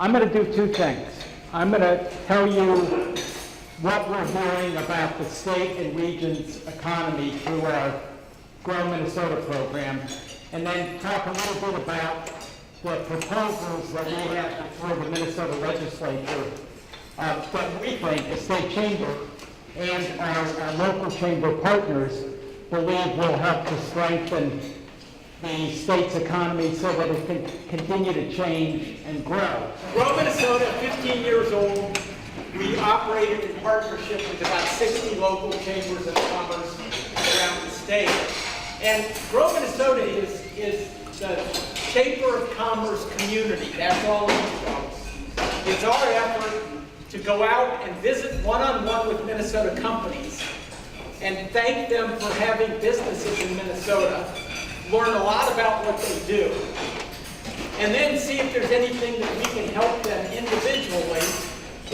I'm going to do two things. I'm going to tell you what we're hearing about the state and region's economy through our Grow Minnesota program, and then talk a little bit about the proposals that we have before the Minnesota Legislature that we think the state chamber and our local chamber partners believe will help to strengthen the state's economy so that it can continue to change and grow. Grow Minnesota, 15 years old. We operated in partnership with about 60 local chambers of commerce around the state. And Grow Minnesota is the chamber of commerce community. That's all it shows. It's our effort to go out and visit one-on-one with Minnesota companies and thank them for having businesses in Minnesota, learn a lot about what they do, and then see if there's anything that we can help them individually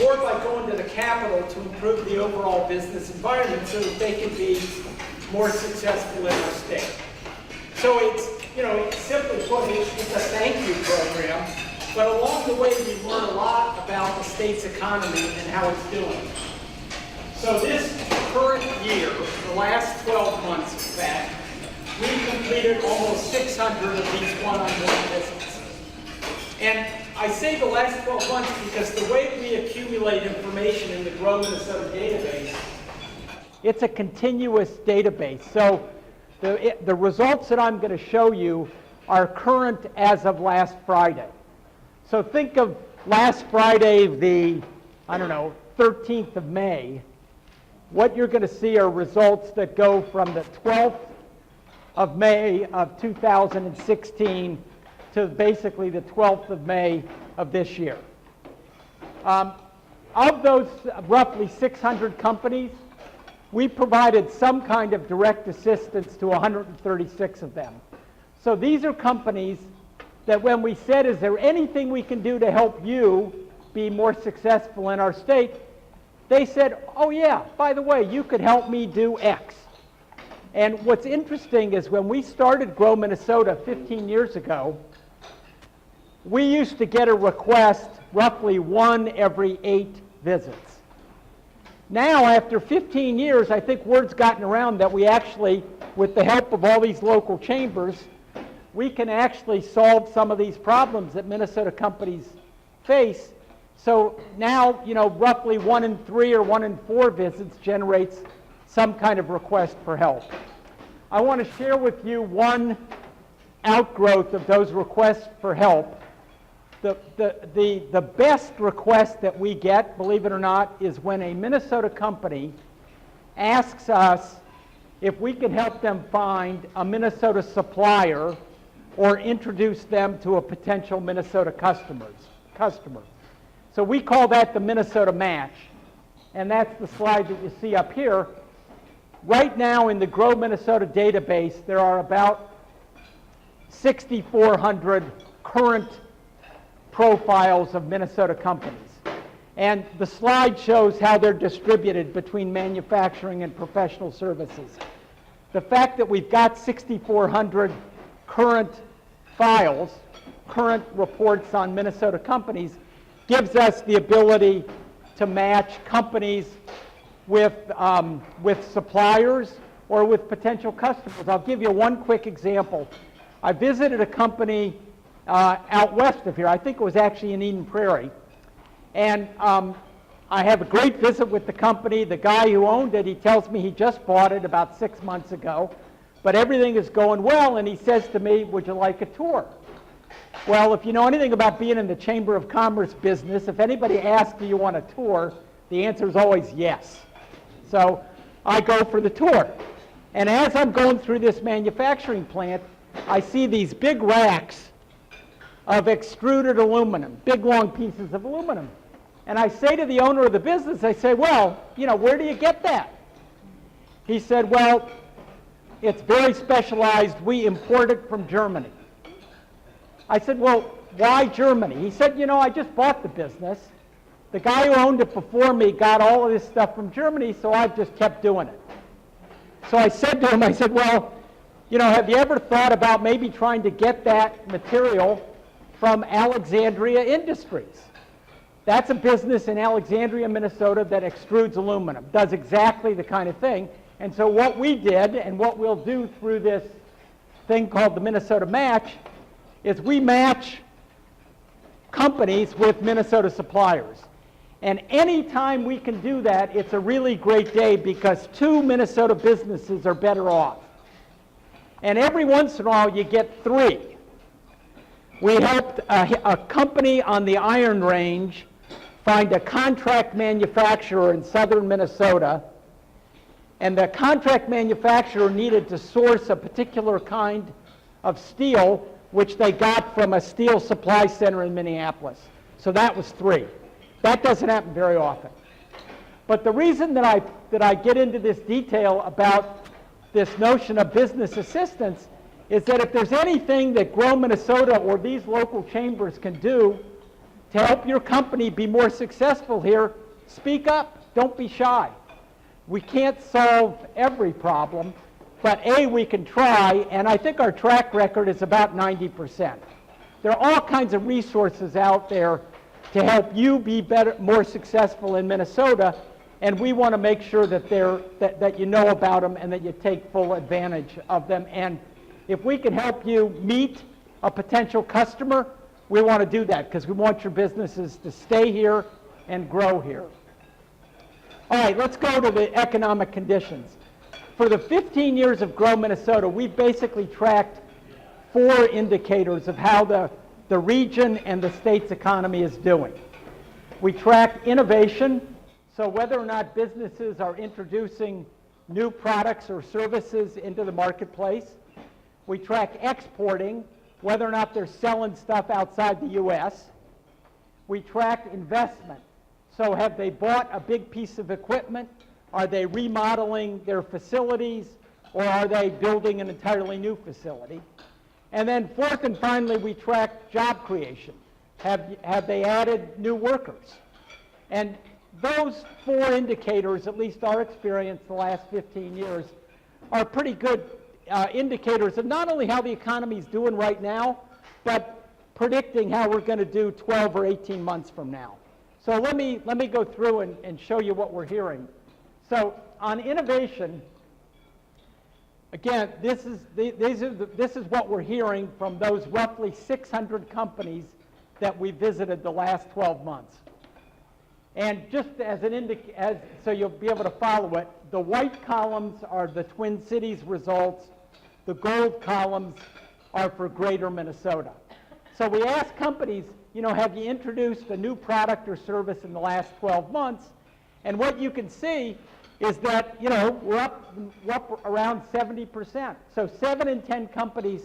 or by going to the Capitol to improve the overall business environment so that they can be more successful in our state. So it's, simply put, it's a thank you program, but along the way we learn a lot about the state's economy and how it's doing. So this current year, the last 12 months in fact, we've completed almost 600 of these one-on-one visits. And I say the last 12 months because the way we accumulate information in the Grow Minnesota database, it's a continuous database. So the results that I'm going to show you are current as of last Friday. So think of last Friday, the, 13th of May. What you're going to see are results that go from the 12th of May of 2016 to basically the 12th of May of this year. Of those roughly 600 companies, we provided some kind of direct assistance to 136 of them. So these are companies that when we said, is there anything we can do to help you be more successful in our state? They said, oh yeah, by the way, you could help me do X. And what's interesting is when we started Grow Minnesota 15 years ago, we used to get a request roughly 1 every 8 visits. Now, after 15 years, I think word's gotten around that we actually, with the help of all these local chambers, we can actually solve some of these problems that Minnesota companies face. So now, roughly 1 in 3 or 1 in 4 visits generates some kind of request for help. I want to share with you one outgrowth of those requests for help. The best request that we get, believe it or not, is when a Minnesota company asks us if we can help them find a Minnesota supplier or introduce them to a potential Minnesota customer. So we call that the Minnesota Match, and that's the slide that you see up here. Right now in the Grow Minnesota database, there are about 6,400 current profiles of Minnesota companies. And the slide shows how they're distributed between manufacturing and professional services. The fact that we've got 6,400 current files, current reports on Minnesota companies, gives us the ability to match companies with suppliers or with potential customers. I'll give you one quick example. I visited a company out west of here. I think it was actually in Eden Prairie. And I have a great visit with the company. The guy who owned it, he tells me he just bought it about 6 months ago, but everything is going well, and he says to me, would you like a tour? Well, if you know anything about being in the Chamber of Commerce business, if anybody asks, do you want a tour, the answer is always yes. So I go for the tour. And as I'm going through this manufacturing plant, I see these big racks of extruded aluminum, big long pieces of aluminum. And I say to the owner of the business, I say, well, where do you get that? He said, well, it's very specialized. We import it from Germany. I said, well, why Germany? He said, I just bought the business. The guy who owned it before me got all of this stuff from Germany, so I've just kept doing it. So I said to him, I said, well, have you ever thought about maybe trying to get that material from Alexandria Industries? That's a business in Alexandria, Minnesota that extrudes aluminum, does exactly the kind of thing. And so what we did, and what we'll do through this thing called the Minnesota Match, is we match companies with Minnesota suppliers. And anytime we can do that, it's a really great day because 2 Minnesota businesses are better off. And every once in a while, you get 3. We helped a company on the Iron Range find a contract manufacturer in southern Minnesota, and the contract manufacturer needed to source a particular kind of steel, which they got from a steel supply center in Minneapolis. So that was 3. That doesn't happen very often. But the reason that I get into this detail about this notion of business assistance is that if there's anything that Grow Minnesota or these local chambers can do to help your company be more successful here, speak up. Don't be shy. We can't solve every problem, but A, we can try, and I think our track record is about 90%. There are all kinds of resources out there to help you be better, more successful in Minnesota, and we want to make sure that that you know about them and that you take full advantage of them. And if we can help you meet a potential customer, we want to do that because we want your businesses to stay here and grow here. All right, let's go to the economic conditions. For the 15 years of Grow Minnesota, we've basically tracked 4 indicators of how the region and the state's economy is doing. We track innovation, so whether or not businesses are introducing new products or services into the marketplace. We track exporting, whether or not they're selling stuff outside the U.S. We track investment, so have they bought a big piece of equipment? Are they remodeling their facilities, or are they building an entirely new facility? And then fourth and finally, we track job creation. Have they added new workers? And those 4 indicators, at least our experience the last 15 years, are pretty good indicators of not only how the economy is doing right now, but predicting how we're going to do 12 or 18 months from now. So let me go through and show you what we're hearing. So on innovation, again, this is what we're hearing from those roughly 600 companies that we visited the last 12 months. And just as so you'll be able to follow it, the white columns are the Twin Cities results. The gold columns are for Greater Minnesota. So we asked companies, have you introduced a new product or service in the last 12 months? And what you can see is that, we're up around 70%. So 7 in 10 companies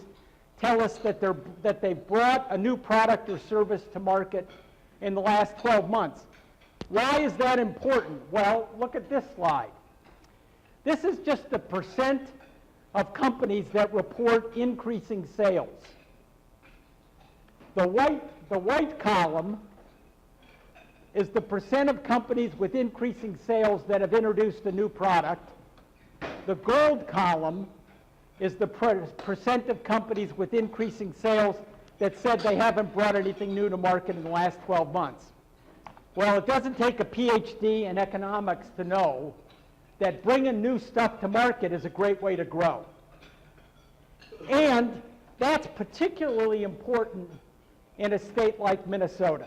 tell us that they've brought a new product or service to market in the last 12 months. Why is that important? Well, look at this slide. This is just the percent of companies that report increasing sales. The white column is the percent of companies with increasing sales that have introduced a new product. The gold column is the percent of companies with increasing sales that said they haven't brought anything new to market in the last 12 months. Well, it doesn't take a PhD in economics to know that bringing new stuff to market is a great way to grow. And that's particularly important in a state like Minnesota,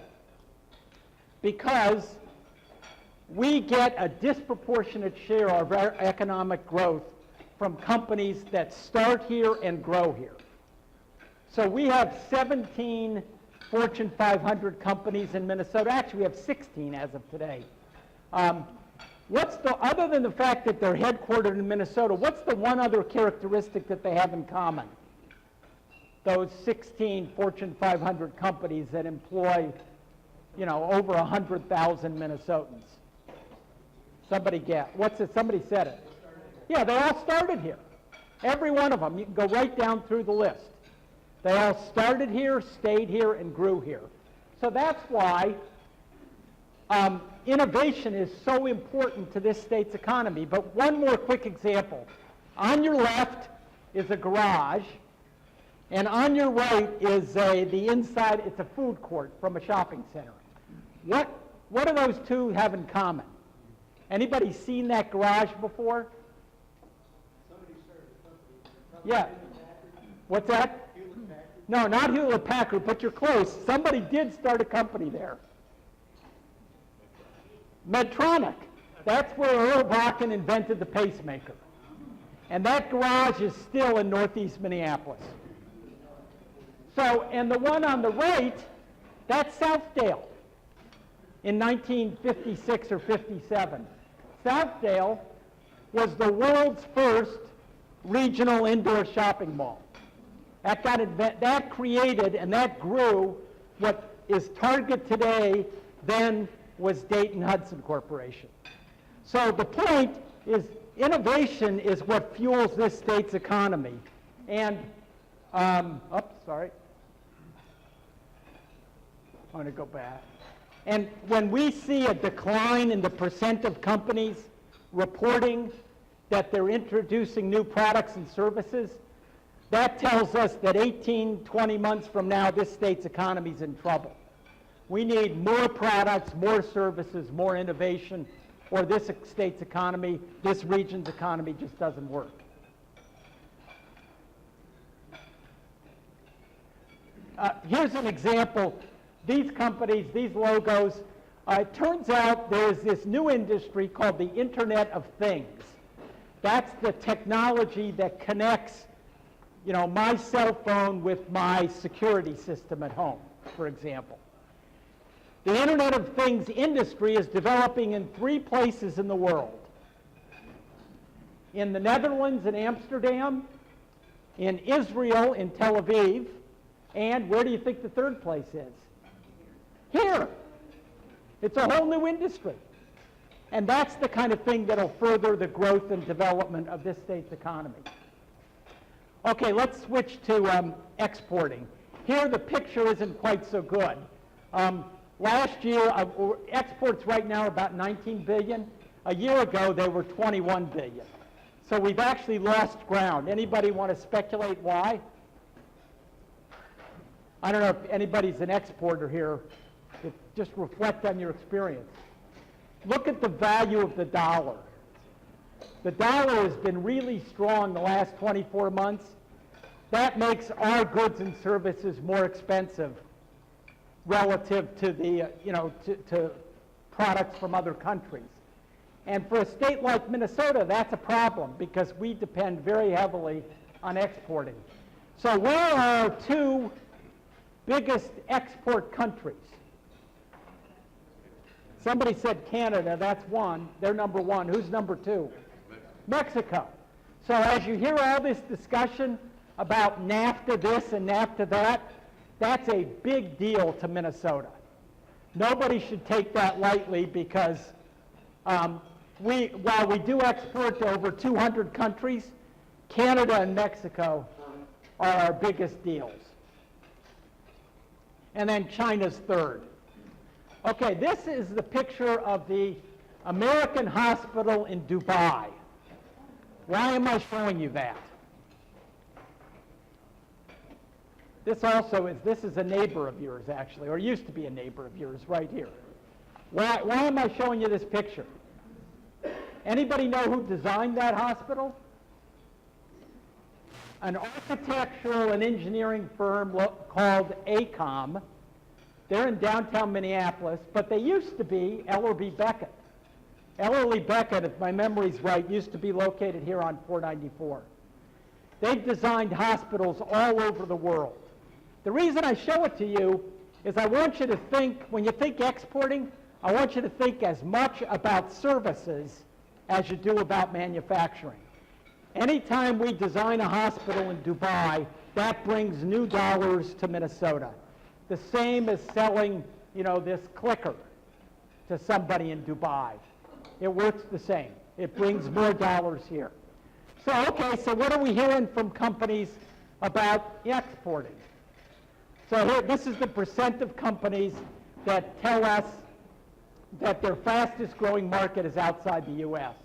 because we get a disproportionate share of our economic growth from companies that start here and grow here. So we have 17 Fortune 500 companies in Minnesota. Actually, we have 16 as of today. Other than the fact that they're headquartered in Minnesota, what's the one other characteristic that they have in common? Those 16 Fortune 500 companies that employ, over 100,000 Minnesotans. Somebody guess. What's it? Somebody said it. Yeah, they all started here. Every one of them. You can go right down through the list. They all started here, stayed here, and grew here. So that's why innovation is so important to this state's economy. But one more quick example. On your left is a garage, and on your right is the inside, it's a food court from a shopping center. What do those two have in common? Anybody seen that garage before? Somebody started a company. Yeah. What's that? Hewlett-Packard. No, not Hewlett-Packard, but you're close. Somebody did start a company there. Medtronic. That's where Earl Bakken invented the pacemaker. And that garage is still in northeast Minneapolis. So, and the one on the right, that's Southdale in 1956 or 57. Southdale was the world's first regional indoor shopping mall. That created and that grew what is Target today, then was Dayton Hudson Corporation. So the point is innovation is what fuels this state's economy. And, sorry. I want to go back. And when we see a decline in the percent of companies reporting that they're introducing new products and services, that tells us that 18, 20 months from now, this state's economy is in trouble. We need more products, more services, more innovation, or this state's economy, this region's economy just doesn't work. Here's an example. These companies, these logos, it turns out there's this new industry called the Internet of Things. That's the technology that connects, you know, my cell phone with my security system at home, for example. The Internet of Things industry is developing in 3 places in the world. In the Netherlands, in Amsterdam, in Israel, in Tel Aviv, and where do you think the third place is? Here. It's a whole new industry. And that's the kind of thing that'll further the growth and development of this state's economy. Okay, let's switch to exporting. Here the picture isn't quite so good. Last year, exports right now are about 19 billion. A year ago, they were 21 billion. So we've actually lost ground. Anybody want to speculate why? I don't know if anybody's an exporter here. Just reflect on your experience. Look at the value of the dollar. The dollar has been really strong the last 24 months. That makes our goods and services more expensive relative to the, to products from other countries. And for a state like Minnesota, that's a problem because we depend very heavily on exporting. So where are our 2 biggest export countries? Somebody said Canada, that's one. They're number 1. Who's number 2? Mexico. So as you hear all this discussion about NAFTA this and NAFTA that, that's a big deal to Minnesota. Nobody should take that lightly because while we do export to over 200 countries, Canada and Mexico are our biggest deals. And then China's third. Okay, this is the picture of the American hospital in Dubai. Why am I showing you that? This is a neighbor of yours, actually, or used to be a neighbor of yours right here. Why am I showing you this picture? Anybody know who designed that hospital? An architectural and engineering firm called AECOM. They're in downtown Minneapolis, but they used to be Ellerbe Beckett. Ellerbe Beckett, if my memory's right, used to be located here on 494. They've designed hospitals all over the world. The reason I show it to you is I want you to think, when you think exporting, I want you to think as much about services as you do about manufacturing. Anytime we design a hospital in Dubai, that brings new dollars to Minnesota. The same as selling, this clicker to somebody in Dubai. It works the same. It brings more dollars here. So what are we hearing from companies about exporting? So here, this is the percent of companies that tell us that their fastest growing market is outside the U.S.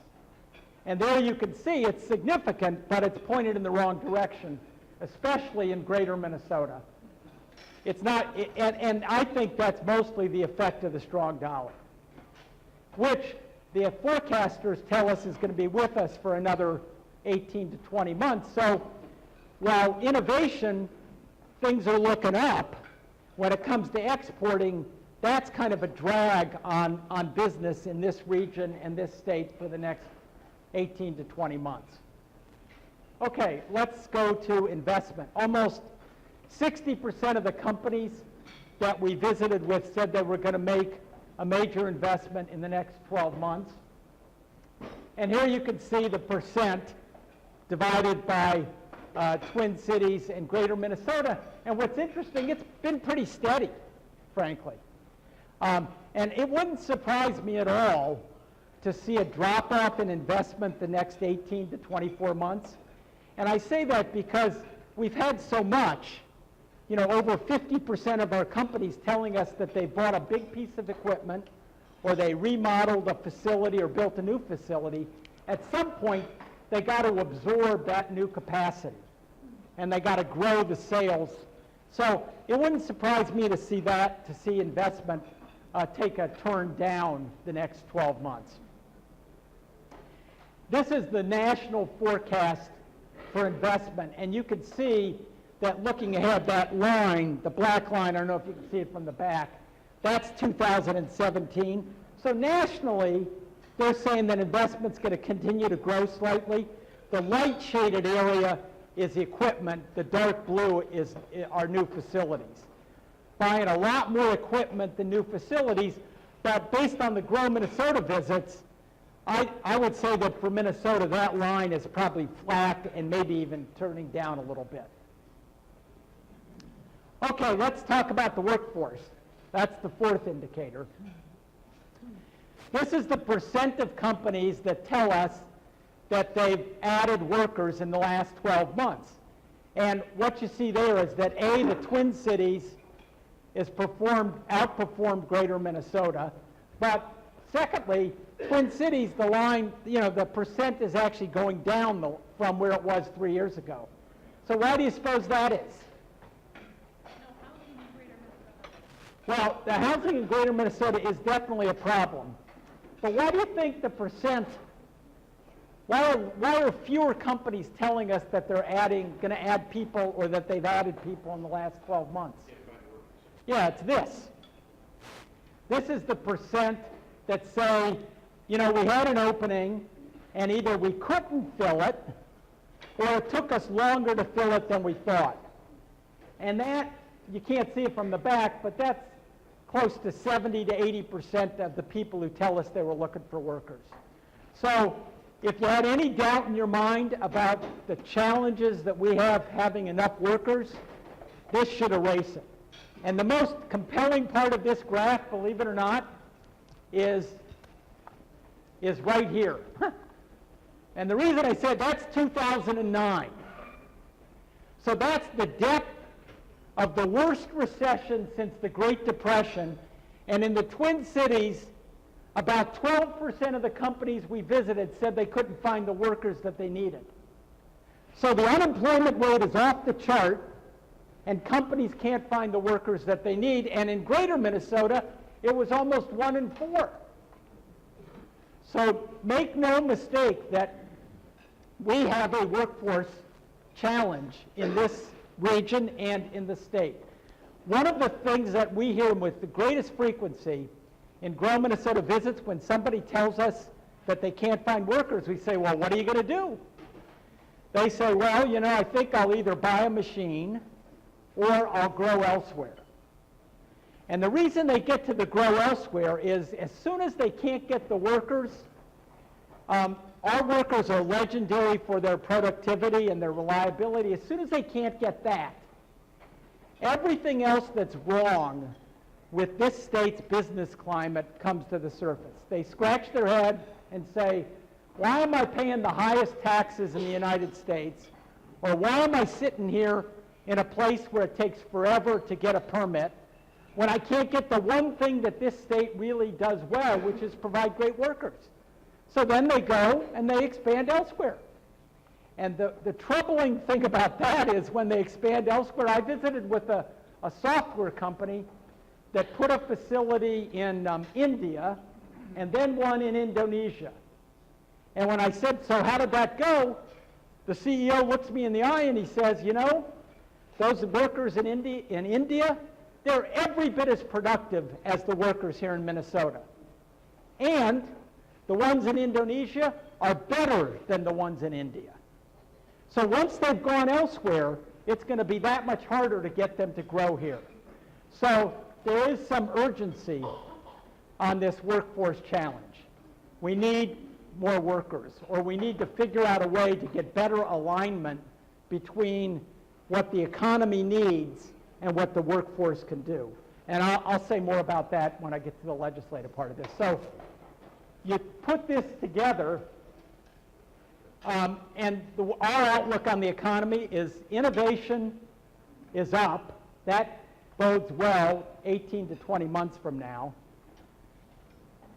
And there you can see it's significant, but it's pointed in the wrong direction, especially in greater Minnesota. It's not, and I think that's mostly the effect of the strong dollar. which the forecasters tell us is going to be with us for another 18 to 20 months. So while innovation, things are looking up, when it comes to exporting, that's kind of a drag on business in this region and this state for the next 18 to 20 months. Okay, let's go to investment. Almost 60% of the companies that we visited with said they were going to make a major investment in the next 12 months. And here you can see the percent divided by Twin Cities and Greater Minnesota. And what's interesting, it's been pretty steady, frankly. And it wouldn't surprise me at all to see a drop-off in investment the next 18 to 24 months. And I say that because we've had so much, you know, over 50% of our companies telling us that they bought a big piece of equipment or they remodeled a facility or built a new facility. At some point, they got to absorb that new capacity and they got to grow the sales. So it wouldn't surprise me to see that, to see investment take a turn down the next 12 months. This is the national forecast for investment, and you can see that looking ahead, that line, the black line, I don't know if you can see it from the back, that's 2017. So nationally, they're saying that investment's going to continue to grow slightly. The light shaded area is equipment. The dark blue is our new facilities. Buying a lot more equipment than new facilities, but based on the Grow Minnesota visits, I would say that for Minnesota, that line is probably flat and maybe even turning down a little bit. Okay, let's talk about the workforce. That's the fourth indicator. This is the percent of companies that tell us that they've added workers in the last 12 months. And what you see there is that A, the Twin Cities is outperformed Greater Minnesota, but secondly, Twin Cities, the line, you know, the percent is actually going down from where it was 3 years ago. So why do you suppose that is? Well, the housing in Greater Minnesota is definitely a problem. But why do you think the percent, why are fewer companies telling us that they're going to add people or that they've added people in the last 12 months? Yeah, it's this. This is the percent that say, you know, we had an opening and either we couldn't fill it or it took us longer to fill it than we thought. And that, you can't see it from the back, but that's close to 70 to 80% of the people who tell us they were looking for workers. So if you had any doubt in your mind about the challenges that we have having enough workers, this should erase it. And the most compelling part of this graph, believe it or not, is right here. And the reason I said that's 2009. So that's the depth of the worst recession since the Great Depression. And in the Twin Cities, about 12% of the companies we visited said they couldn't find the workers that they needed. So the unemployment rate is off the chart, and companies can't find the workers that they need. And in Greater Minnesota, it was almost 1 in 4. So make no mistake that we have a workforce challenge in this region and in the state. One of the things that we hear with the greatest frequency in Grow Minnesota visits, when somebody tells us that they can't find workers, we say, well, what are you going to do? They say, well, you know, I think I'll either buy a machine or I'll grow elsewhere. And the reason they get to the grow elsewhere is as soon as they can't get the workers, our workers are legendary for their productivity and their reliability. As soon as they can't get that, everything else that's wrong with this state's business climate comes to the surface. They scratch their head and say, why am I paying the highest taxes in the United States? Or why am I sitting here in a place where it takes forever to get a permit when I can't get the one thing that this state really does well, which is provide great workers? So then they go and they expand elsewhere. And the troubling thing about that is when they expand elsewhere, I visited with a software company that put a facility in India and then one in Indonesia. And when I said, so how did that go? The CEO looks me in the eye and he says, you know, those workers in India, they're every bit as productive as the workers here in Minnesota. And the ones in Indonesia are better than the ones in India. So once they've gone elsewhere, it's going to be that much harder to get them to grow here. So there is some urgency on this workforce challenge. We need more workers, or we need to figure out a way to get better alignment between what the economy needs and what the workforce can do. And I'll say more about that when I get to the legislative part of this. So you put this together, and our outlook on the economy is innovation is up. That bodes well 18 to 20 months from now.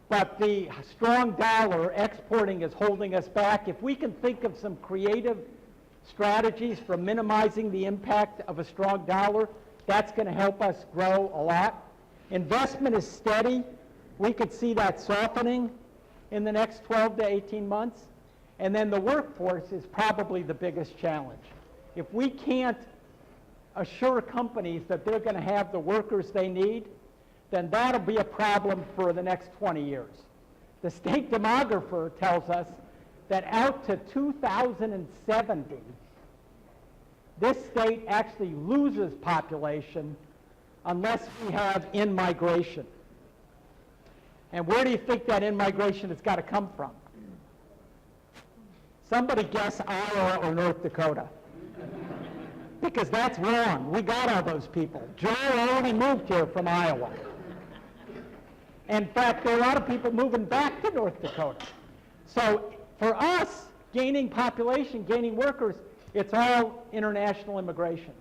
But the strong dollar exporting is holding us back. If we can think of some creative strategies for minimizing the impact of a strong dollar, that's going to help us grow a lot. Investment is steady. We could see that softening in the next 12 to 18 months. And then the workforce is probably the biggest challenge. If we can't assure companies that they're going to have the workers they need, then that'll be a problem for the next 20 years. The state demographer tells us that out to 2070, this state actually loses population unless we have in-migration. And where do you think that in-migration has got to come from? Somebody guess Iowa or North Dakota. Because that's wrong. We got all those people. Joel already moved here from Iowa. In fact, there are a lot of people moving back to North Dakota. So for us, gaining population, gaining workers, it's all international immigration.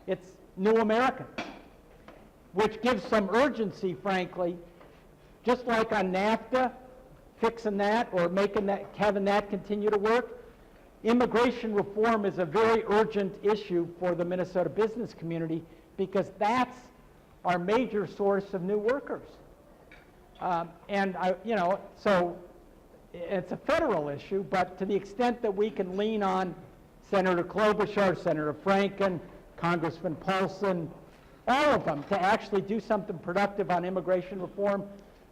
It's new Americans, which gives some urgency, frankly, just like on NAFTA, fixing that or making that, having that continue to work. Immigration reform is a very urgent issue for the Minnesota business community because that's our major source of new workers. So it's a federal issue, but to the extent that we can lean on Senator Klobuchar, Senator Franken, Congressman Paulson, all of them to actually do something productive on immigration reform,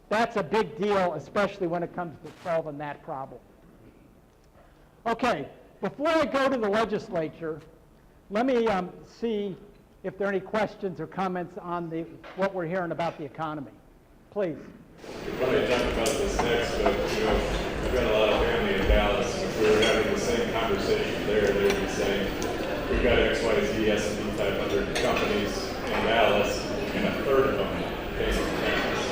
that's a big deal, especially when it comes to solving that problem. Okay, before I go to the legislature, let me see if there are any questions or comments on what we're hearing about the economy. Please. We're going to talk about this next, but I've got a lot of family in Dallas. If we were having the same conversation there, they would be saying, we've got XYZ S&P 500 companies in Dallas, and a third of them pay some taxes,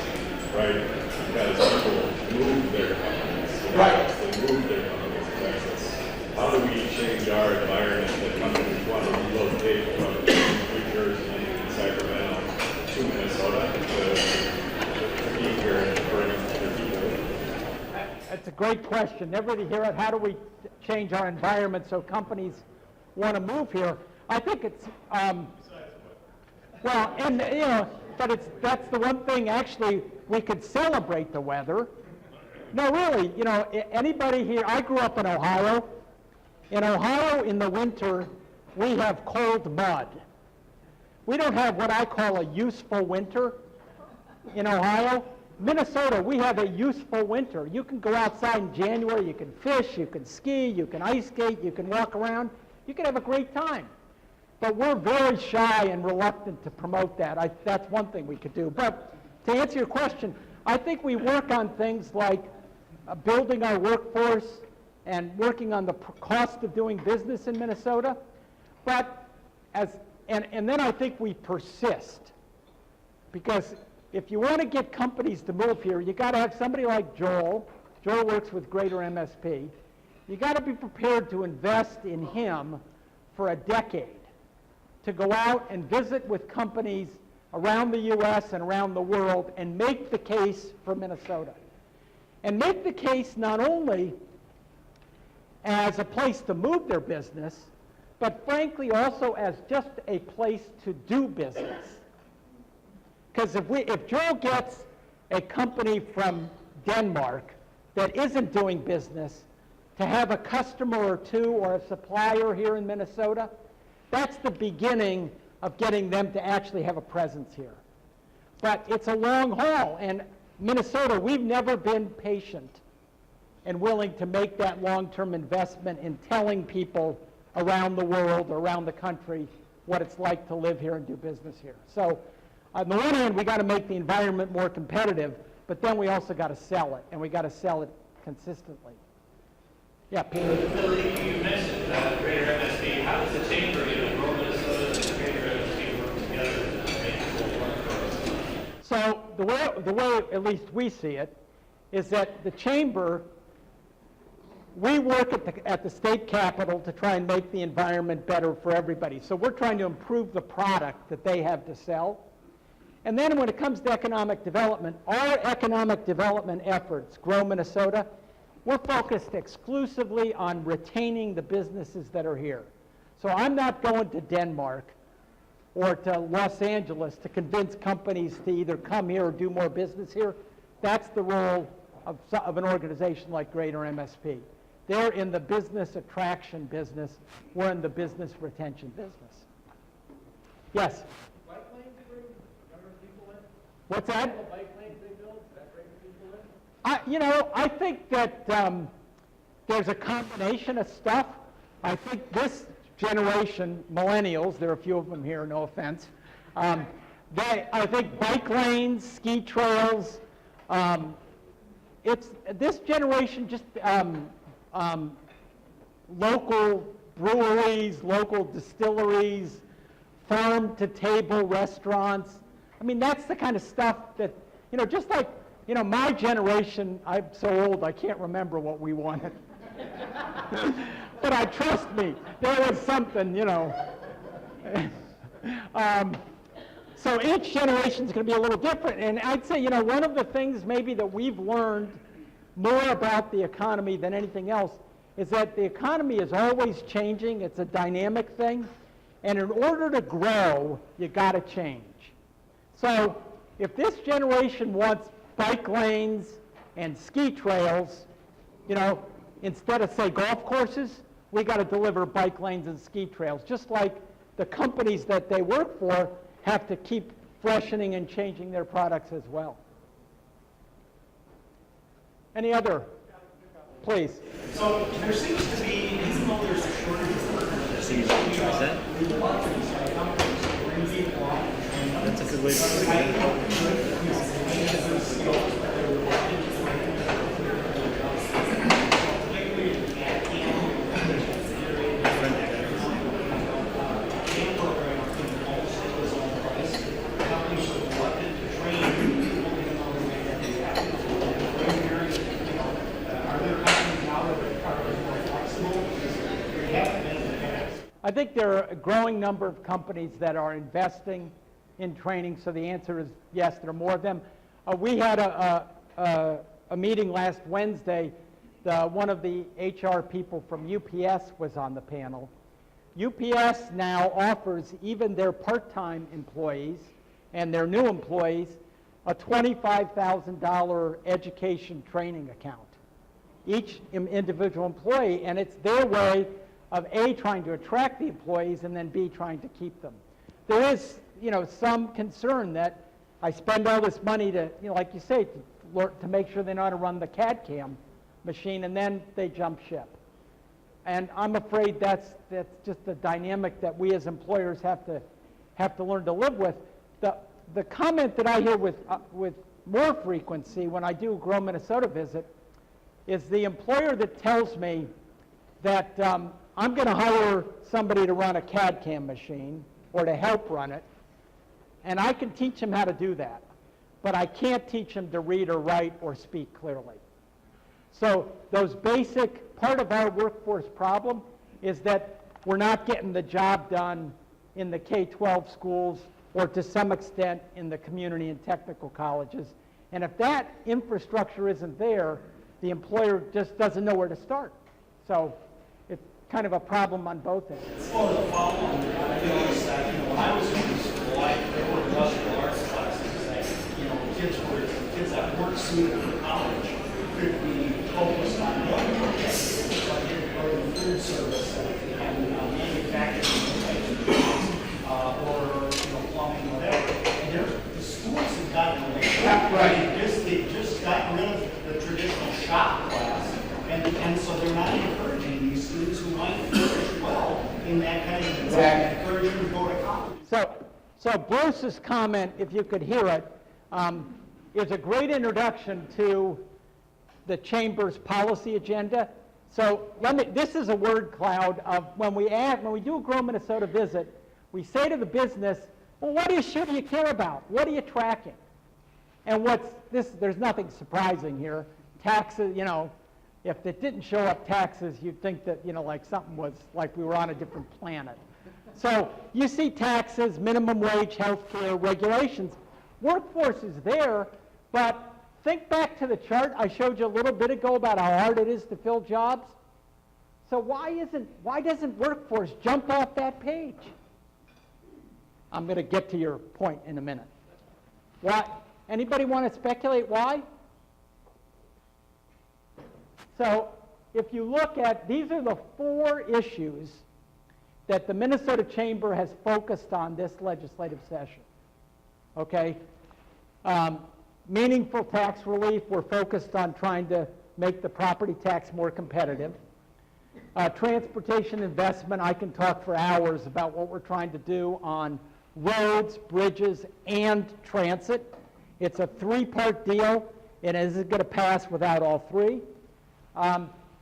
right? Because people move their companies to Dallas, they move their companies to Texas. How do we change our environment that companies want to relocate from New Jersey and Sacramento to Minnesota to be here and bring their people? That's a great question. Never to hear it. How do we change our environment so companies want to move here? I think it's, that's the one thing actually we could celebrate the weather. No, really, anybody here, I grew up in Ohio. In Ohio, in the winter, we have cold mud. We don't have what I call a useful winter in Ohio. Minnesota, we have a useful winter. You can go outside in January, you can fish, you can ski, you can ice skate, you can walk around, you can have a great time. But we're very shy and reluctant to promote that. That's one thing we could do. But to answer your question, I think we work on things like building our workforce and working on the cost of doing business in Minnesota. But and then I think we persist. Because if you want to get companies to move here, you got to have somebody like Joel. Joel works with Greater MSP. You got to be prepared to invest in him for a decade, to go out and visit with companies around the U.S. and around the world and make the case for Minnesota. And make the case not only as a place to move their business, but frankly also as just a place to do business. Because if Joel gets a company from Denmark that isn't doing business to have a customer or two or a supplier here in Minnesota, that's the beginning of getting them to actually have a presence here. But it's a long haul, and Minnesota, we've never been patient and willing to make that long-term investment in telling people around the world, around the country, what it's like to live here and do business here. So on the one hand, we got to make the environment more competitive, but then we also got to sell it, and we got to sell it consistently. Yeah, Peter. Billy, you mentioned greater MSP. How does the chamber, grow Minnesota and the greater MSP work together to make it all work for us? So the way at least we see it is that the chamber, we work at the state capitol to try and make the environment better for everybody. So we're trying to improve the product that they have to sell. And then when it comes to economic development, our economic development efforts, Grow Minnesota, we're focused exclusively on retaining the businesses that are here. So I'm not going to Denmark or to Los Angeles to convince companies to either come here or do more business here. That's the role of an organization like Greater MSP. They're in the business attraction business. We're in the business retention business. Yes? Bike lanes bring younger people in? What's that? All the bike lanes they build, does that bring people in? I think that there's a combination of stuff. I think this generation, millennials, there are a few of them here, no offense, I think bike lanes, ski trails, it's this generation just local breweries, local distilleries, farm-to-table restaurants. I mean, that's the kind of stuff that, just like, my generation, I'm so old I can't remember what we wanted. But trust me, there was something, So each generation is going to be a little different. And I'd say, one of the things maybe that we've learned more about the economy than anything else is that the economy is always changing. It's a dynamic thing. And in order to grow, you got to change. So if this generation wants bike lanes and ski trails, instead of, say, golf courses, we got to deliver bike lanes and ski trails, just like the companies that they work for have to keep freshening and changing their products as well. Any other? Please. So there seems to be, even though there's a shortage of workers, there seems to be a lot of things like companies bring people on. That's a good way to put it. I think there are a growing number of companies that are investing in training, so the answer is yes, there are more of them. We had a meeting last Wednesday. One of the HR people from UPS was on the panel. UPS now offers even their part-time employees and their new employees a $25,000 education training account, each individual employee, and it's their way of A, trying to attract the employees, and then B, trying to keep them. There is, some concern that I spend all this money to, like you say, to make sure they know how to run the CAD/CAM machine, and then they jump ship. And I'm afraid that's just the dynamic that we as employers have to learn to live with. The comment that I hear with more frequency when I do a Grow Minnesota visit is the employer that tells me that I'm going to hire somebody to run a CAD/CAM machine or to help run it, and I can teach him how to do that, but I can't teach him to read or write or speak clearly. So those basic, part of our workforce problem is that we're not getting the job done in the K-12 schools or to some extent in the community and technical colleges. And if that infrastructure isn't there, the employer just doesn't know where to start. So it's kind of a problem on both ends. Well, the follow-on, when I was in school, there were industrial arts classes that, kids that weren't suited for college. could be focused on other markets, like in food service and manufacturing types of jobs, or plumbing, whatever. And the schools have gotten away from that. Right. They've just gotten rid of the traditional shop class, and so they're not encouraging these students who might flourish well in that kind of environment, encourage them to go to college. So Bruce's comment, if you could hear it, is a great introduction to the Chamber's policy agenda. So this is a word cloud of when we do a Grow Minnesota visit, we say to the business, well, what issue do you care about? What are you tracking? And there's nothing surprising here. Taxes, if it didn't show up taxes, you'd think that, like something was, like we were on a different planet. So you see taxes, minimum wage, health care, regulations. Workforce is there, but think back to the chart I showed you a little bit ago about how hard it is to fill jobs. So why doesn't workforce jump off that page? I'm going to get to your point in a minute. Why? Anybody want to speculate why? So if you look at, these are the 4 issues that the Minnesota Chamber has focused on this legislative session. Okay? Meaningful tax relief, we're focused on trying to make the property tax more competitive. Transportation investment, I can talk for hours about what we're trying to do on roads, bridges, and transit. It's a 3-part deal. It isn't going to pass without all 3.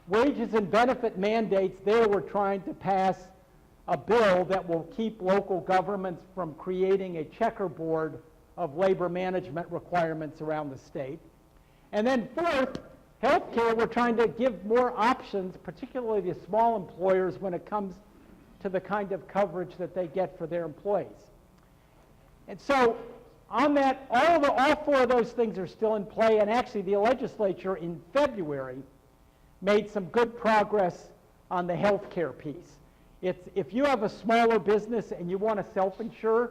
Wages and benefit mandates, there we're trying to pass a bill that will keep local governments from creating a checkerboard of labor management requirements around the state. And then 4th, healthcare, we're trying to give more options, particularly to small employers when it comes to the kind of coverage that they get for their employees. And so on that, all 4 of those things are still in play, and actually the legislature in February made some good progress on the healthcare piece. If you have a smaller business and you want to self-insure,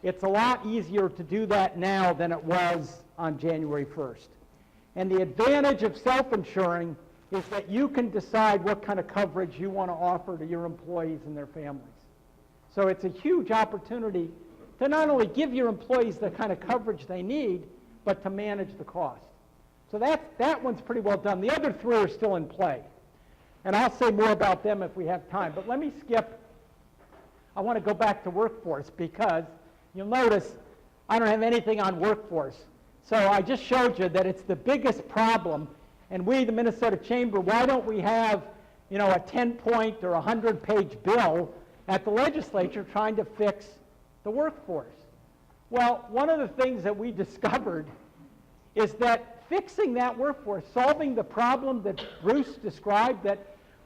it's a lot easier to do that now than it was on January 1st. And the advantage of self-insuring is that you can decide what kind of coverage you want to offer to your employees and their families. So it's a huge opportunity to not only give your employees the kind of coverage they need, but to manage the cost. So that one's pretty well done. The other 3 are still in play. And I'll say more about them if we have time. But let me skip. I want to go back to workforce because you'll notice I don't have anything on workforce. So I just showed you that it's the biggest problem. And we, the Minnesota Chamber, why don't we have, a 10-point or 100-page bill at the legislature trying to fix the workforce? Well, one of the things that we discovered is that fixing that workforce, solving the problem that Bruce described, that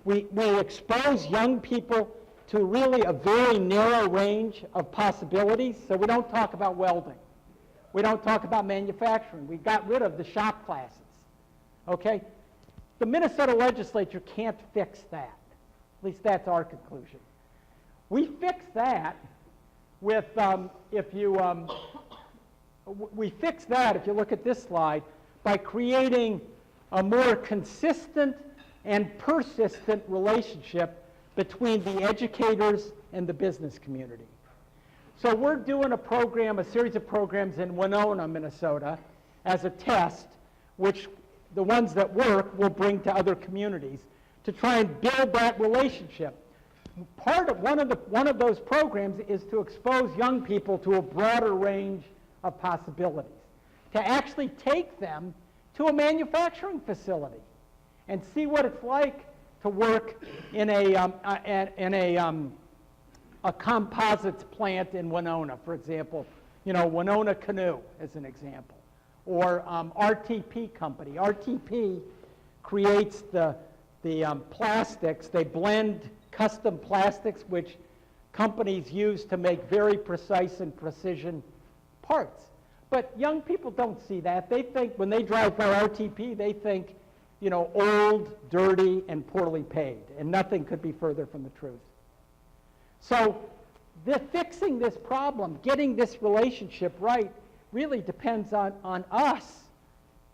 we expose young people to really a very narrow range of possibilities. So we don't talk about welding. We don't talk about manufacturing. We got rid of the shop classes. Okay? The Minnesota legislature can't fix that. At least that's our conclusion. We fix that with, if you look at this slide, by creating a more consistent and persistent relationship between the educators and the business community. So we're doing a series of programs in Winona, Minnesota, as a test, which the ones that work we'll bring to other communities to try and build that relationship. One of those programs is to expose young people to a broader range of possibilities, to actually take them to a manufacturing facility and see what it's like to work in a composites plant in Winona, for example. Winona Canoe as an example. Or RTP company. RTP creates the plastics. They blend custom plastics, which companies use to make very precise and precision parts. But young people don't see that. They think, when they drive by RTP, they think, old, dirty, and poorly paid. And nothing could be further from the truth. So fixing this problem, getting this relationship right, really depends on us,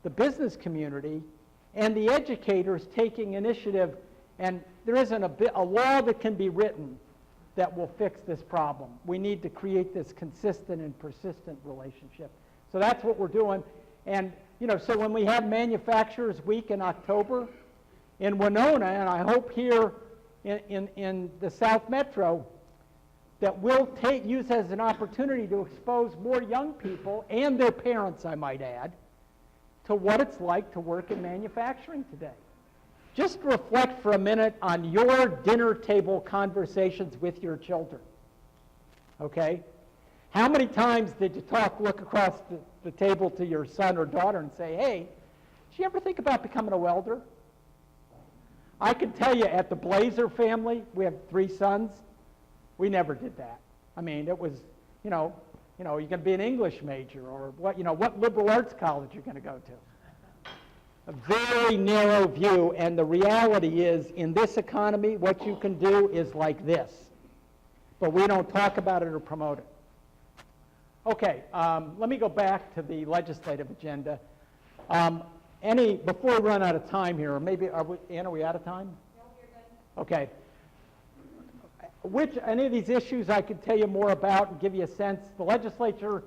the business community, and the educators taking initiative, and there isn't a law that can be written that will fix this problem. We need to create this consistent and persistent relationship. So that's what we're doing. And, you know, so when we have Manufacturers Week in October in Winona, and I hope here in the South Metro, that we'll use as an opportunity to expose more young people, and their parents, I might add, to what it's like to work in manufacturing today. Just reflect for a minute on your dinner table conversations with your children, okay? How many times did you look across the table to your son or daughter and say, hey, did you ever think about becoming a welder? I can tell you at the Blazar family, we have 3 sons, we never did that. I mean, it was, you're going to be an English major, or what liberal arts college you're going to go to. A very narrow view, and the reality is, in this economy, what you can do is like this. But we don't talk about it or promote it. Okay, let me go back to the legislative agenda. Before we run out of time here, or maybe, Ann, are we out of time? No, you're good. Okay. Any of these issues I could tell you more about and give you a sense. The legislature,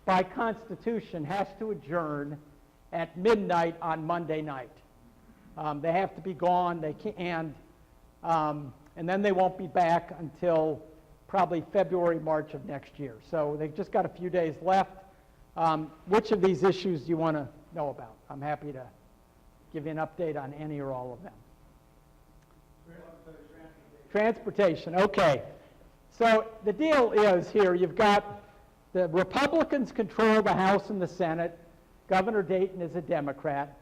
by Constitution, has to adjourn at midnight on Monday night. They have to be gone. They can't, and then they won't be back until probably February, March of next year. So they've just got a few days left. Which of these issues do you want to know about? I'm happy to give you an update on any or all of them. Transportation, okay. So the deal is here, you've got the Republicans control the House and the Senate. Governor Dayton is a Democrat.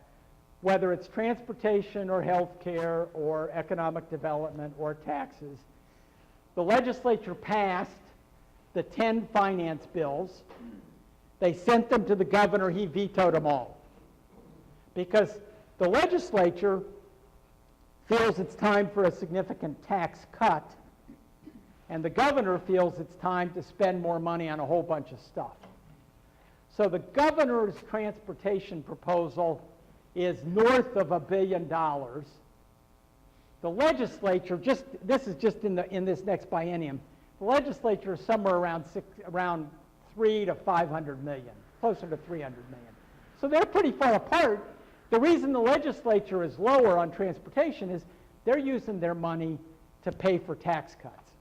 Whether it's transportation or health care or economic development or taxes, the legislature passed the 10 finance bills. They sent them to the governor. He vetoed them all. Because the legislature feels it's time for a significant tax cut, and the governor feels it's time to spend more money on a whole bunch of stuff. So the governor's transportation proposal is north of $1 billion. The legislature, this is just in this next biennium, the legislature is somewhere around 3 to 500 million, closer to 300 million. So they're pretty far apart. The reason the legislature is lower on transportation is they're using their money to pay for tax cuts.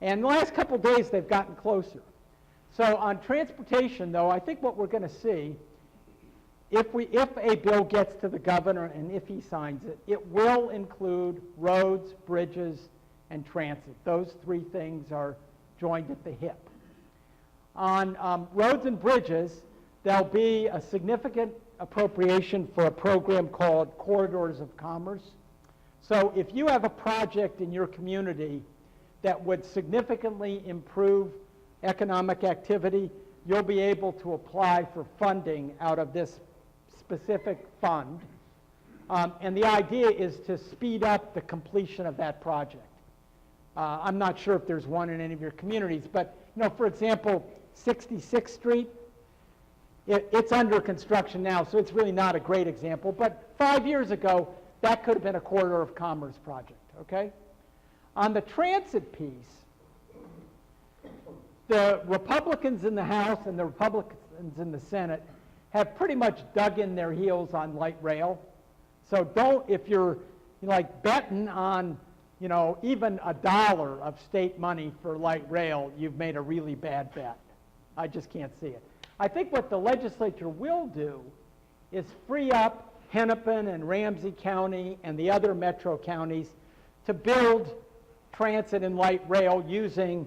And the last couple of days they've gotten closer. So on transportation, though, I think what we're going to see, if a bill gets to the governor and if he signs it, it will include roads, bridges, and transit. Those 3 things are joined at the hip. On roads and bridges, there'll be a significant appropriation for a program called Corridors of Commerce. So if you have a project in your community that would significantly improve economic activity, you'll be able to apply for funding out of this specific fund. And the idea is to speed up the completion of that project. I'm not sure if there's one in any of your communities, but for example, 66th Street, it's under construction now, so it's really not a great example. But 5 years ago, that could have been a corridor of commerce project, okay? On the transit piece, the Republicans in the House and the Republicans in the Senate have pretty much dug in their heels on light rail. So if you're betting on, even $1 of state money for light rail, you've made a really bad bet. I just can't see it. I think what the legislature will do is free up Hennepin and Ramsey County and the other metro counties to build transit and light rail using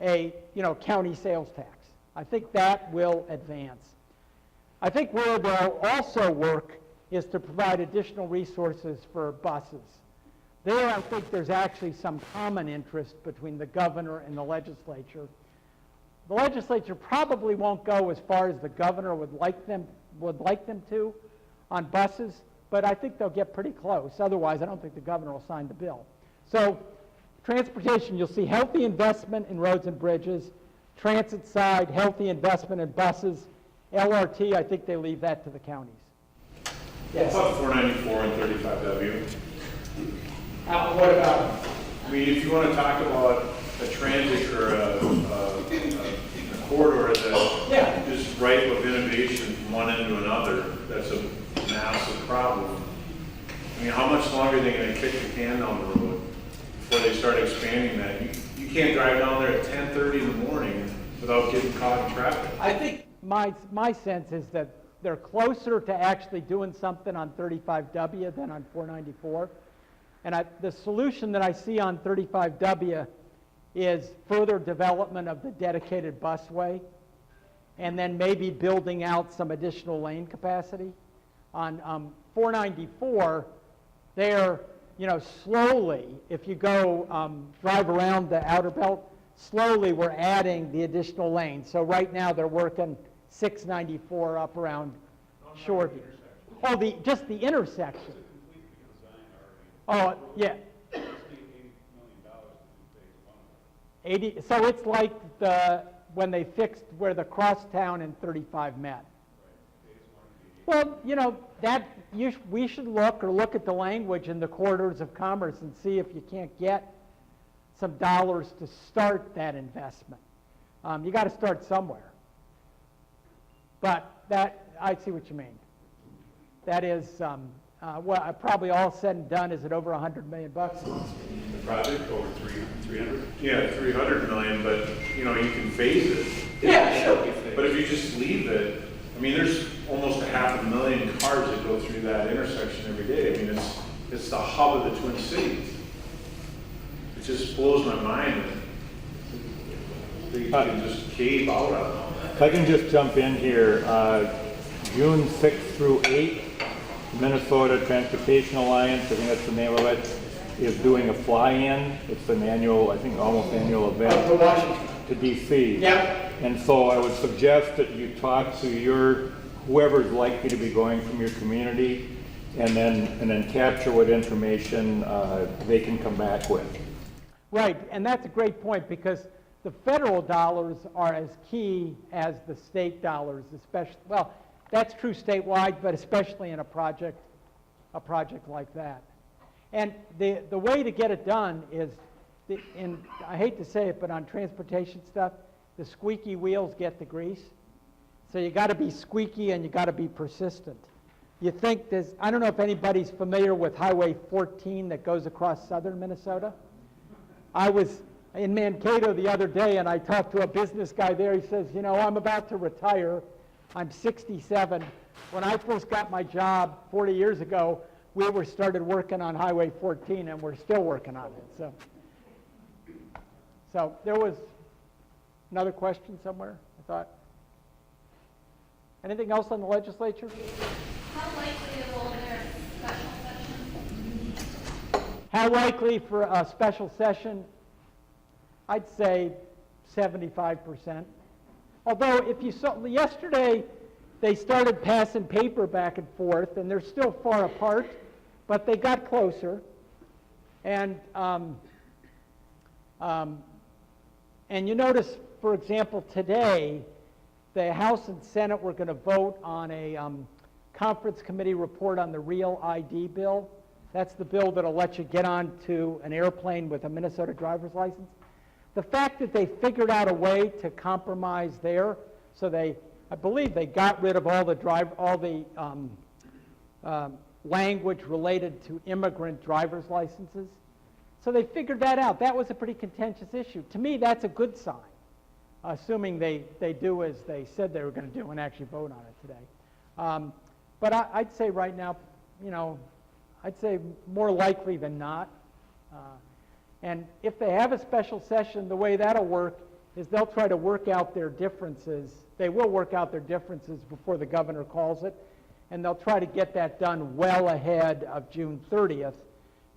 a county sales tax. I think that will advance. I think where they'll also work is to provide additional resources for buses. There, I think there's actually some common interest between the governor and the legislature. The legislature probably won't go as far as the governor would like them to on buses, but I think they'll get pretty close. Otherwise, I don't think the governor will sign the bill. So, transportation, you'll see healthy investment in roads and bridges. Transit side, healthy investment in buses. LRT, I think they leave that to the counties. Yes. About 494 and 35W. What about? I mean, if you want to talk about a transit or a corridor that Yeah. is ripe of innovation from one end to another, that's a massive problem. I mean, how much longer are they going to kick the can down the road before they start expanding that? You can't drive down there at 10:30 in the morning without getting caught in traffic. I think My sense is that they're closer to actually doing something on 35W than on 494. And the solution that I see on 35W is further development of the dedicated busway, and then maybe building out some additional lane capacity. On 494, they're, slowly, if you go drive around the outer belt, slowly we're adding the additional lanes. So right now they're working 694 up around Shoreview. Oh, just the intersection. Oh, yeah. 80, so it's like when they fixed where the crosstown and 35 met. Well, we should look at the language in the corridors of commerce and see if you can't get some dollars to start that investment. You got to start somewhere. But I see what you mean. That is, probably all said and done, is it over $100 million? The project over 300? Yeah, 300 million, but you can phase it. Yeah, sure. But if you just leave it, I mean, there's almost 500,000 cars that go through that intersection every day. I mean, it's the hub of the Twin Cities. It just blows my mind that they can just cave out on all that. If I can just jump in here, June 6th through 8th, Minnesota Transportation Alliance, I think that's the name of it, is doing a fly-in. It's an annual, I think almost annual event To Washington. to DC. Yeah. And so I would suggest that you talk to whoever's likely to be going from your community, and then capture what information they can come back with. Right, and that's a great point, because the federal dollars are as key as the state dollars, especially, well, that's true statewide, but especially in a project like that. And the way to get it done is, and I hate to say it, but on transportation stuff, the squeaky wheels get the grease. So you got to be squeaky and you got to be persistent. You think I don't know if anybody's familiar with Highway 14 that goes across southern Minnesota. I was in Mankato the other day and I talked to a business guy there. He says, I'm about to retire. I'm 67. When I first got my job 40 years ago, we started working on Highway 14 and we're still working on it. So there was another question somewhere, I thought. Anything else on the legislature? How likely will their special session? How likely for a special session? I'd say 75%. Although if you saw, yesterday they started passing paper back and forth, and they're still far apart, but they got closer. And you notice, for example, today, the House and Senate were going to vote on a conference committee report on the Real ID bill. That's the bill that'll let you get onto an airplane with a Minnesota driver's license. The fact that they figured out a way to compromise there, so I believe they got rid of all the language related to immigrant driver's licenses. So they figured that out. That was a pretty contentious issue. To me, that's a good sign, assuming they do as they said they were going to do and actually vote on it today. But I'd say right now, I'd say more likely than not. And if they have a special session, the way that'll work is they'll try to work out their differences. They will work out their differences before the governor calls it, and they'll try to get that done well ahead of June 30th,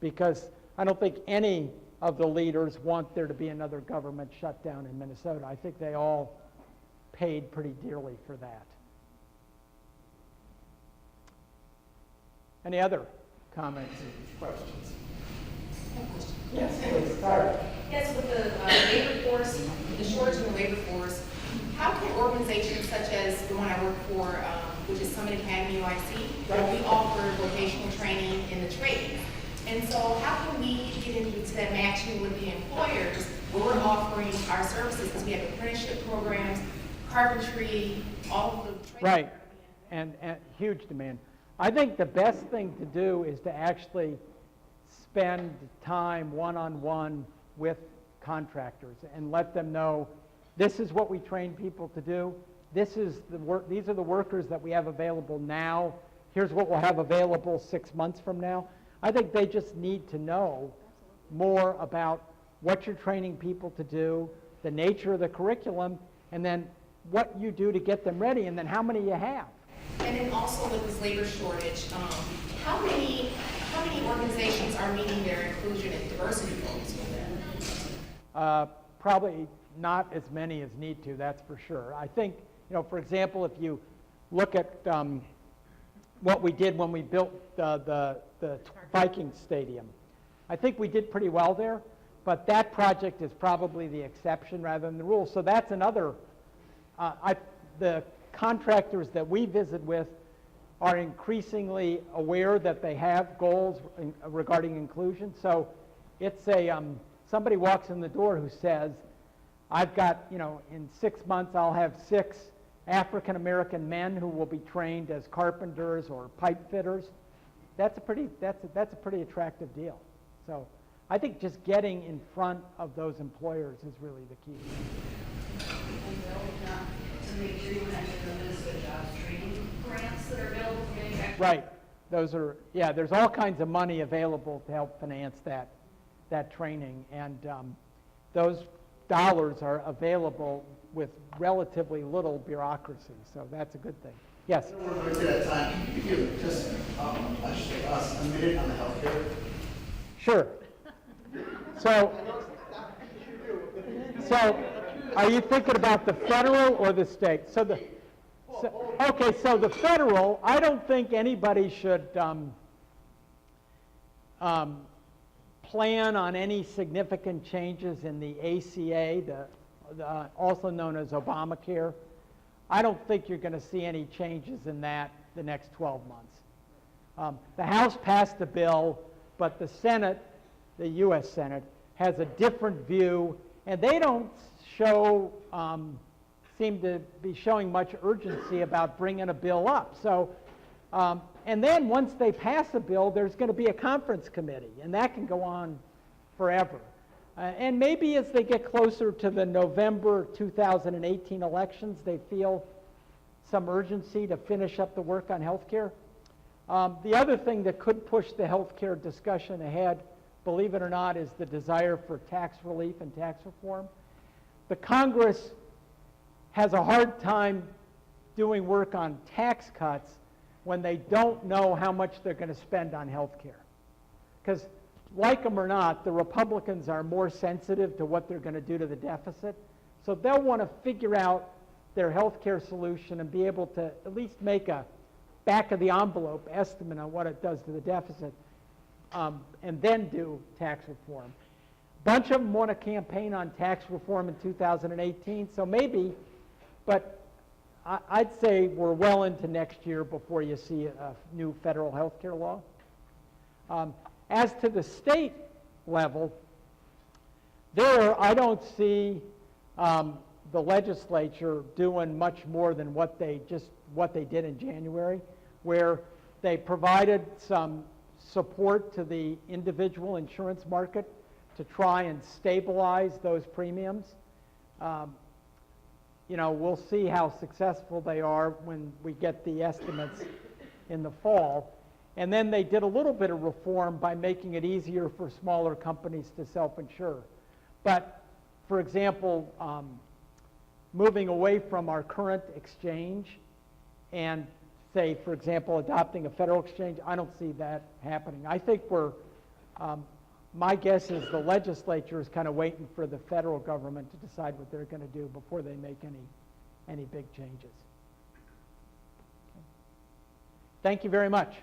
because I don't think any of the leaders want there to be another government shutdown in Minnesota. I think they all paid pretty dearly for that. Any other comments and questions? Yes, please. Sorry. Yes, with the labor force, the shortage in the labor force, how can organizations such as the one I work for, which is Summit Academy OIC, where we offer vocational training in the trades. And so how can we get into that matching with the employers where we're offering our services, because we have apprenticeship programs, carpentry, all of the trades. Right, and huge demand. I think the best thing to do is to actually spend time one-on-one with contractors and let them know, this is what we train people to do. This is the work. These are the workers that we have available now. Here's what we'll have available 6 months from now. I think they just need to know more about what you're training people to do, the nature of the curriculum, and then what you do to get them ready, and then how many you have. And then also with this labor shortage, how many organizations are meeting their inclusion and diversity goals with that? Probably not as many as need to, that's for sure. I think, for example, if you look at what we did when we built the Vikings Stadium, I think we did pretty well there, but that project is probably the exception rather than the rule. So that's another, the contractors that we visit with are increasingly aware that they have goals regarding inclusion. So it's somebody walks in the door who says, I've got, in 6 months I'll have 6 African-American men who will be trained as carpenters or pipe fitters. That's a pretty attractive deal. So I think just getting in front of those employers is really the key. To make sure you enter the Minnesota Jobs Training grants that are available for manufacturing. Right. Those are, there's all kinds of money available to help finance that training, and those dollars are available with relatively little bureaucracy, so that's a good thing. Yes? We're going to that time. Can you give just us a minute on the healthcare? Sure. So are you thinking about the federal or the state? Okay, so the federal, I don't think anybody should plan on any significant changes in the ACA, also known as Obamacare. I don't think you're going to see any changes in that the next 12 months. The House passed the bill, but the Senate, the U.S. Senate, has a different view, and they don't seem to be showing much urgency about bringing a bill up. So, and then once they pass a bill, there's going to be a conference committee, and that can go on forever. And maybe as they get closer to the November 2018 elections, they feel some urgency to finish up the work on health care. The other thing that could push the health care discussion ahead, believe it or not, is the desire for tax relief and tax reform. The Congress has a hard time doing work on tax cuts when they don't know how much they're going to spend on health care. Because, like them or not, the Republicans are more sensitive to what they're going to do to the deficit. So they'll want to figure out their health care solution and be able to at least make a back-of-the-envelope estimate on what it does to the deficit, and then do tax reform. A bunch of them want to campaign on tax reform in 2018, so maybe, but I'd say we're well into next year before you see a new federal health care law. As to the state level, there I don't see the legislature doing much more than what they did in January, where they provided some support to the individual insurance market to try and stabilize those premiums. We'll see how successful they are when we get the estimates in the fall. And then they did a little bit of reform by making it easier for smaller companies to self-insure. But, for example, moving away from our current exchange and, say, for example, adopting a federal exchange, I don't see that happening. I think my guess is the legislature is kind of waiting for the federal government to decide what they're going to do before they make any big changes. Okay. Thank you very much.